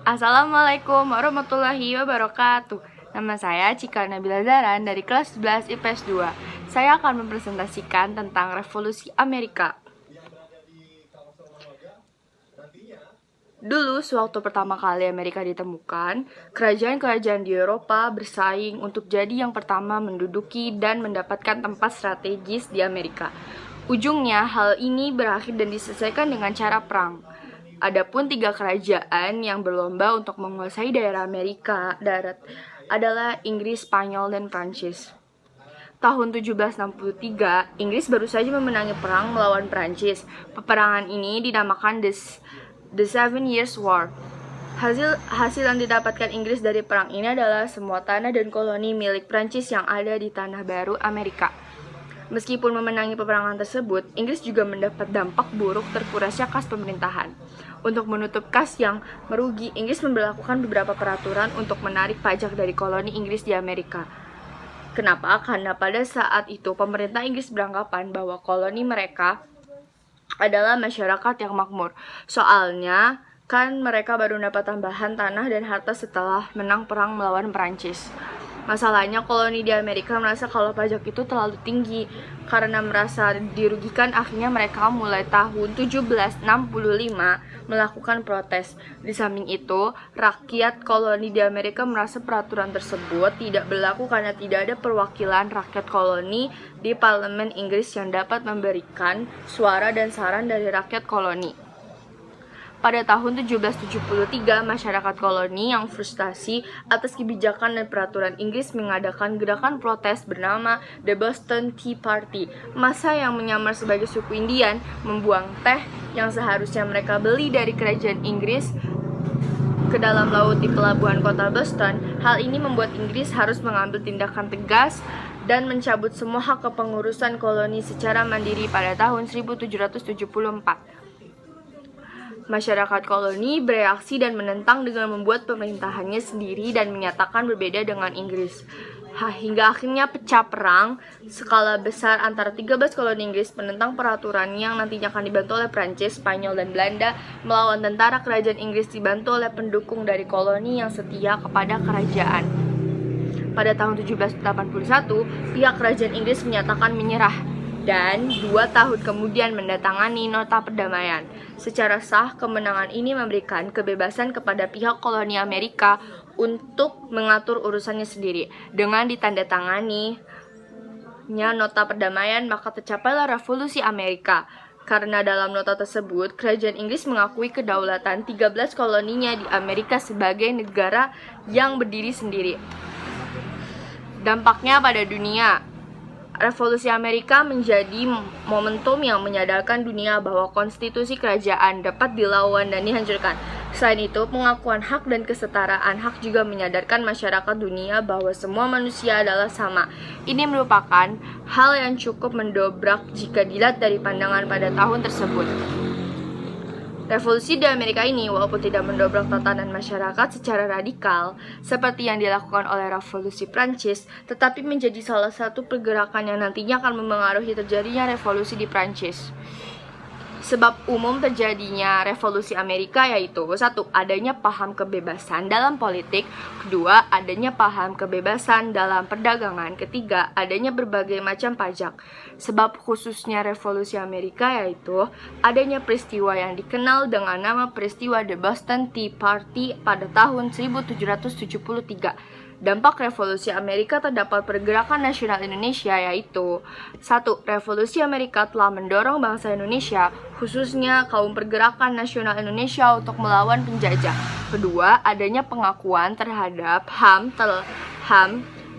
Assalamualaikum warahmatullahi wabarakatuh. Nama saya Cika Nabila Zaran dari kelas 11 IPS 2. Saya akan mempresentasikan tentang Revolusi Amerika. Dulu, sewaktu pertama kali Amerika ditemukan, kerajaan-kerajaan di Eropa bersaing untuk jadi yang pertama menduduki dan mendapatkan tempat strategis di Amerika. Ujungnya, hal ini berakhir dan diselesaikan dengan cara perang. Adapun 3 kerajaan yang berlomba untuk menguasai daerah Amerika darat adalah Inggris, Spanyol, dan Prancis. Tahun 1763, Inggris baru saja memenangi perang melawan Prancis. Peperangan ini dinamakan The Seven Years' War. Hasil yang didapatkan Inggris dari perang ini adalah semua tanah dan koloni milik Prancis yang ada di tanah baru Amerika. Meskipun memenangi peperangan tersebut, Inggris juga mendapat dampak buruk terkurasnya kas pemerintahan. Untuk menutup kas yang merugi, Inggris memberlakukan beberapa peraturan untuk menarik pajak dari koloni Inggris di Amerika. Kenapa? Karena pada saat itu pemerintah Inggris beranggapan bahwa koloni mereka adalah masyarakat yang makmur. Soalnya, kan mereka baru dapat tambahan tanah dan harta setelah menang perang melawan Perancis. Masalahnya koloni di Amerika merasa kalau pajak itu terlalu tinggi. Karena merasa dirugikan, akhirnya mereka mulai tahun 1765 melakukan protes. Di samping itu, rakyat koloni di Amerika merasa peraturan tersebut tidak berlaku karena tidak ada perwakilan rakyat koloni di parlemen Inggris yang dapat memberikan suara dan saran dari rakyat koloni. Pada tahun 1773, masyarakat koloni yang frustasi atas kebijakan dan peraturan Inggris mengadakan gerakan protes bernama The Boston Tea Party. Massa yang menyamar sebagai suku Indian membuang teh yang seharusnya mereka beli dari kerajaan Inggris ke dalam laut di pelabuhan kota Boston. Hal ini membuat Inggris harus mengambil tindakan tegas dan mencabut semua hak kepengurusan koloni secara mandiri pada tahun 1774. Masyarakat koloni bereaksi dan menentang dengan membuat pemerintahannya sendiri dan menyatakan berbeda dengan Inggris. Hingga akhirnya pecah perang skala besar antara 13 koloni Inggris penentang peraturan yang nantinya akan dibantu oleh Prancis, Spanyol, dan Belanda melawan tentara kerajaan Inggris dibantu oleh pendukung dari koloni yang setia kepada kerajaan. Pada tahun 1781, pihak kerajaan Inggris menyatakan menyerah dan 2 tahun kemudian mendatangani nota perdamaian. Secara sah, kemenangan ini memberikan kebebasan kepada pihak koloni Amerika untuk mengatur urusannya sendiri. Dengan ditandatangani nota perdamaian, maka tercapailah Revolusi Amerika. Karena dalam nota tersebut, kerajaan Inggris mengakui kedaulatan 13 koloninya di Amerika sebagai negara yang berdiri sendiri. Dampaknya pada dunia. Revolusi Amerika menjadi momentum yang menyadarkan dunia bahwa konstitusi kerajaan dapat dilawan dan dihancurkan. Selain itu, pengakuan hak dan kesetaraan hak juga menyadarkan masyarakat dunia bahwa semua manusia adalah sama. Ini merupakan hal yang cukup mendobrak jika dilihat dari pandangan pada tahun tersebut. Revolusi di Amerika ini walaupun tidak mendobrak tatanan masyarakat secara radikal seperti yang dilakukan oleh Revolusi Prancis, tetapi menjadi salah satu pergerakan yang nantinya akan mempengaruhi terjadinya revolusi di Prancis. Sebab umum terjadinya revolusi Amerika yaitu 1. Adanya paham kebebasan dalam politik. 2. Adanya paham kebebasan dalam perdagangan. 3. Adanya berbagai macam pajak. Sebab khususnya revolusi Amerika yaitu adanya peristiwa yang dikenal dengan nama peristiwa The Boston Tea Party pada tahun 1773. Dampak revolusi Amerika terdapat pergerakan nasional Indonesia yaitu 1. Revolusi Amerika telah mendorong bangsa Indonesia, khususnya kaum pergerakan nasional Indonesia untuk melawan penjajah. 2. Adanya pengakuan terhadap HAM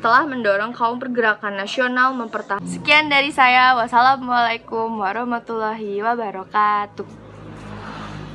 telah mendorong kaum pergerakan nasional mempertahankan. Sekian dari saya. Wassalamualaikum warahmatullahi wabarakatuh.